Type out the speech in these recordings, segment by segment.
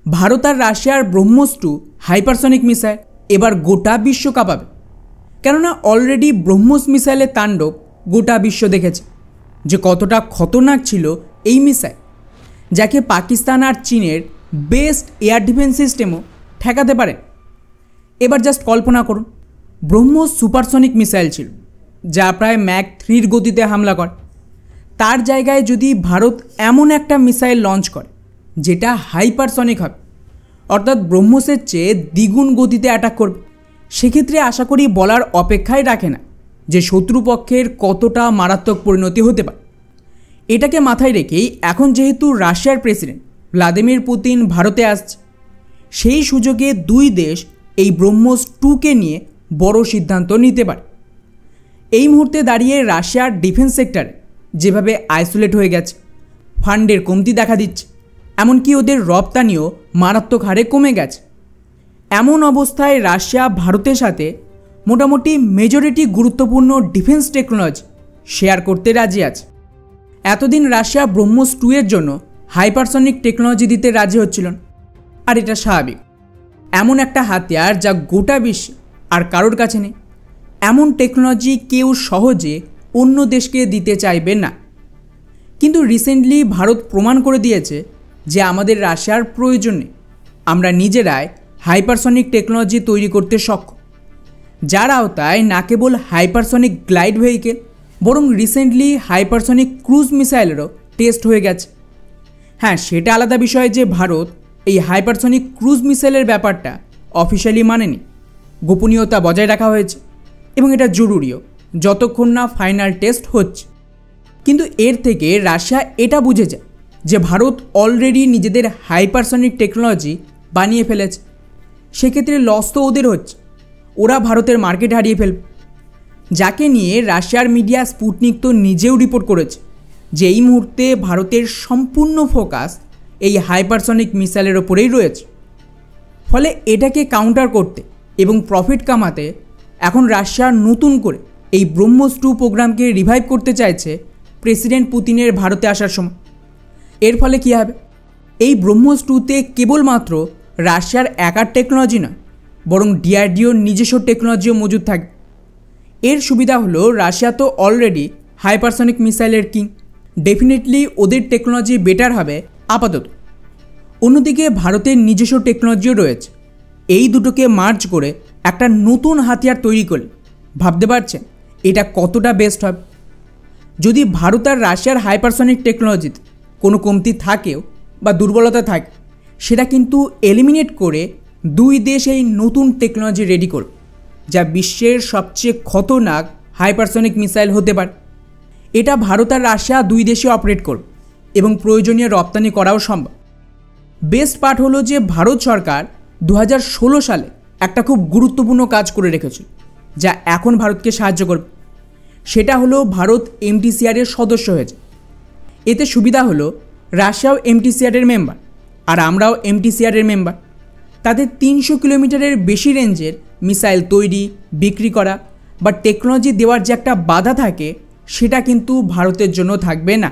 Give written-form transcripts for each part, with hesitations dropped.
ভারত আর রাশিয়ার BrahMos 2 hypersonic missile এবার গোটা বিশ্ব কাঁপাবে। কেননা অলরেডি ব্রহ্মোস মিসাইলের তাণ্ডব গোটা বিশ্ব দেখেছে যে কতটা খতরনাক ছিল এই মিসাইল, যাকে পাকিস্তান আর চীনের বেস্ট এয়ার ডিফেন্স সিস্টেমও ঠেকাতে পারে। এবার জাস্ট কল্পনা করুন, ব্রহ্মোস সুপারসনিক মিসাইল ছিল যা প্রায় ম্যাক 3 গতিতে হামলা করে। তার জায়গায় যদি ভারত এমন একটা মিসাইল লঞ্চ করে যেটা হাইপারসনিক হবে, অর্থাৎ ব্রহ্মোসের চেয়ে দ্বিগুণ গতিতে অ্যাটাক করবে, সেক্ষেত্রে আশা করি বলার অপেক্ষাই রাখে না যে শত্রুপক্ষের কতটা মারাত্মক পরিণতি হতে পারে। এটাকে মাথায় রেখেই এখন যেহেতু রাশিয়ার প্রেসিডেন্ট ভ্লাদিমির পুতিন ভারতে আসছে, সেই সুযোগে দুই দেশ এই ব্রহ্মোস 2কে নিয়ে বড় সিদ্ধান্ত নিতে পারে। এই মুহূর্তে দাঁড়িয়ে রাশিয়ার ডিফেন্স সেক্টরে যেভাবে আইসোলেট হয়ে গেছে, ফান্ডের কমতি দেখা দিচ্ছে, এমনকি ওদের রপ্তানিও মারাত্মক হারে কমে গেছে। এমন অবস্থায় রাশিয়া ভারতের সাথে মোটামুটি মেজরিটি গুরুত্বপূর্ণ ডিফেন্স টেকনোলজি শেয়ার করতে রাজি আছে। এতদিন রাশিয়া ব্রহ্মোস 2 এর জন্য হাইপারসনিক টেকনোলজি দিতে রাজি হচ্ছিল না, আর এটা স্বাভাবিক। এমন একটা হাতিয়ার যা গোটা বিশ্বে আর কারোর কাছে নেই, এমন টেকনোলজি কেউ সহজে অন্য দেশকে দিতে চাইবে না। কিন্তু রিসেন্টলি ভারত প্রমাণ করে দিয়েছে যে আমাদের রাশিয়ার প্রয়োজন নেই, আমরা নিজেরাই হাইপারসনিক টেকনোলজি তৈরি করতে সক্ষম, যার আওতায় না কেবল হাইপারসনিক গ্লাইড ভেহিকেল বরং রিসেন্টলি হাইপারসনিক ক্রুজ মিসাইলেরও টেস্ট হয়ে গেছে। হ্যাঁ, সেটা আলাদা বিষয় যে ভারত এই হাইপারসনিক ক্রুজ মিসাইলের ব্যাপারটা অফিশিয়ালি মানেনি, গোপনীয়তা বজায় রাখা হয়েছে এবং এটা জরুরিও যতক্ষণ না ফাইনাল টেস্ট হচ্ছে। কিন্তু এর থেকে রাশিয়া এটা বুঝে যায় যে ভারত অলরেডি নিজেদের হাইপারসনিক টেকনোলজি বানিয়ে ফেলেছে, সেক্ষেত্রে লস তো ওদের হচ্ছে, ওরা ভারতের মার্কেট হারিয়ে ফেলবে। যাকে নিয়ে রাশিয়ার মিডিয়া স্পুটনিক তো নিজেও রিপোর্ট করেছে যে এই মুহূর্তে ভারতের সম্পূর্ণ ফোকাস এই হাইপারসনিক মিসাইলের ওপরেই রয়েছে। ফলে এটাকে কাউন্টার করতে এবং প্রফিট কামাতে এখন রাশিয়া নতুন করে এই ব্রহ্মোস 2 প্রোগ্রামকে রিভাইভ করতে চাইছে প্রেসিডেন্ট পুতিনের ভারতে আসার সময়। এর ফলে কী হবে, এই ব্রহ্মোস 2তে কেবলমাত্র রাশিয়ার একার টেকনোলজি নয় বরং ডিআরডিওর নিজস্ব টেকনোলজিও মজুদ থাকবে। এর সুবিধা হলো রাশিয়া তো অলরেডি হাইপারসনিক মিসাইলের কিং, ডেফিনেটলি ওদের টেকনোলজি বেটার হবে আপাতত। অন্যদিকে ভারতের নিজস্ব টেকনোলজিও রয়েছে, এই দুটোকে মার্জ করে একটা নতুন হাতিয়ার তৈরি করলে ভাবতে পারছেন এটা কতটা বেস্ট হবে। যদি ভারত আর রাশিয়ার হাইপারসনিক টেকনোলজিতে কোনো কমতি থাকেও বা দুর্বলতা থাকে, সেটা কিন্তু এলিমিনেট করে দুই দেশ এই নতুন টেকনোলজি রেডি করবে, যা বিশ্বের সবচেয়ে খতরনাক হাইপারসনিক মিসাইল হতে পারে। এটা ভারত আর রাশিয়া দুই দেশে অপারেট করবে এবং প্রয়োজনীয় রপ্তানি করাও সম্ভব। বেস্ট পার্ট হলো যে ভারত সরকার 2016 সালে একটা খুব গুরুত্বপূর্ণ কাজ করে রেখেছিল, যা এখন ভারতকে সাহায্য করবে। সেটা হলো ভারত MTCR এর সদস্য হয়েছে। এতে সুবিধা হলো রাশিয়াও MTCR এর মেম্বার আর আমরাও MTCR এর মেম্বার। তাদের 300 কিলোমিটারের বেশি রেঞ্জের মিসাইল তৈরি, বিক্রি করা বা টেকনোলজি দেওয়ার যে একটা বাধা থাকে, সেটা কিন্তু ভারতের জন্য থাকবে না।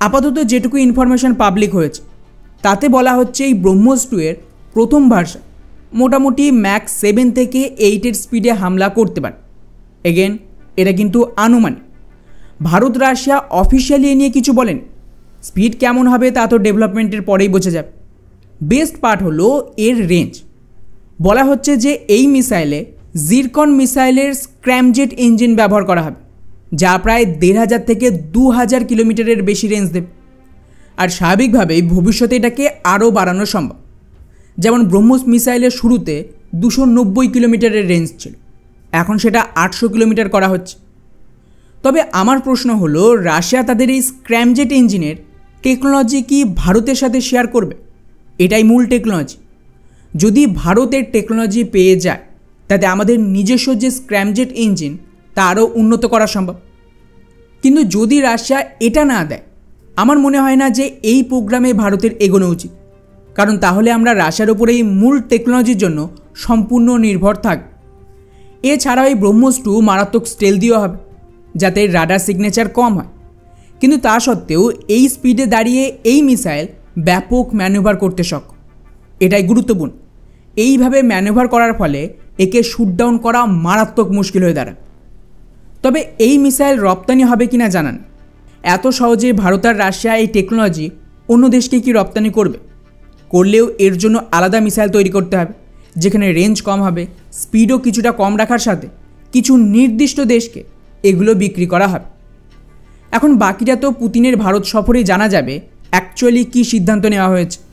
আপাতত যেটুকু ইনফরমেশন পাবলিক হয়েছে তাতে বলা হচ্ছে এই ব্রহ্মোস 2 এর প্রথম ভার্সন মোটামুটি ম্যাক 7 থেকে 8 এর স্পিডে হামলা করতে পারে। এগেন এটা কিন্তু আনুমানিক, ভারত রাশিয়া অফিসিয়ালি এ নিয়ে কিছু বলেন। স্পিড কেমন হবে তা তো ডেভেলপমেন্টের পরেই বোঝা যাবে। বেস্ট পার্ট হলো এর রেঞ্জ। বলা হচ্ছে যে এই মিসাইলে জিরকন মিসাইলের স্ক্র্যামজেট ইঞ্জিন ব্যবহার করা হবে, যা প্রায় 1500 থেকে 2000 কিলোমিটারের বেশি রেঞ্জ দেবে। আর স্বাভাবিকভাবেই ভবিষ্যতে এটাকে আরও বাড়ানো সম্ভব। যেমন ব্রহ্মোস মিসাইলের শুরুতে 290 কিলোমিটারের রেঞ্জ ছিল, এখন সেটা 800 কিলোমিটার করা হচ্ছে। তবে আমার প্রশ্ন হলো, রাশিয়া তাদের এই স্ক্র্যামজেট ইঞ্জিনের টেকনোলজি কি ভারতের সাথে শেয়ার করবে? এটাই মূল টেকনোলজি। যদি ভারতের টেকনোলজি পেয়ে যায়, তাতে আমাদের নিজস্ব যে স্ক্র্যামজেট ইঞ্জিন তা আরও উন্নত করা সম্ভব। কিন্তু যদি রাশিয়া এটা না দেয়, আমার মনে হয় না যে এই প্রোগ্রামে ভারতের এগোনো উচিত, কারণ তাহলে আমরা রাশিয়ার উপরে এই মূল টেকনোলজির জন্য সম্পূর্ণ নির্ভর থাকব। এছাড়াও এই ব্রহ্মোস 2 মারাত্মক স্টেলদিও হবে, যাতে রাডার সিগনেচার কম হয়। কিন্তু তা সত্ত্বেও এই স্পিডে দাঁড়িয়ে এই মিসাইল ব্যাপক ম্যানুভার করতে সক্ষম। এটাই গুরুত্বপূর্ণ। এইভাবে ম্যানুভার করার ফলে একে শ্যুট ডাউন করা মারাত্মক মুশকিল হয়ে দাঁড়ায়। তবে এই মিসাইল রপ্তানি হবে কিনা জানান। এত সহজে ভারত আর রাশিয়া এই টেকনোলজি অন্য দেশকে কি রপ্তানি করবে? করলেও এর জন্য আলাদা মিসাইল তৈরি করতে হবে, যেখানে রেঞ্জ কম হবে, স্পিডও কিছুটা কম রাখার সাথে কিছু নির্দিষ্ট দেশকে এগুলো বিক্রি করা হবে। এখন বাকিটা তো পুতিনের ভারত সফরেই জানা যাবে অ্যাকচুয়ালি কী সিদ্ধান্ত নেওয়া হয়েছে।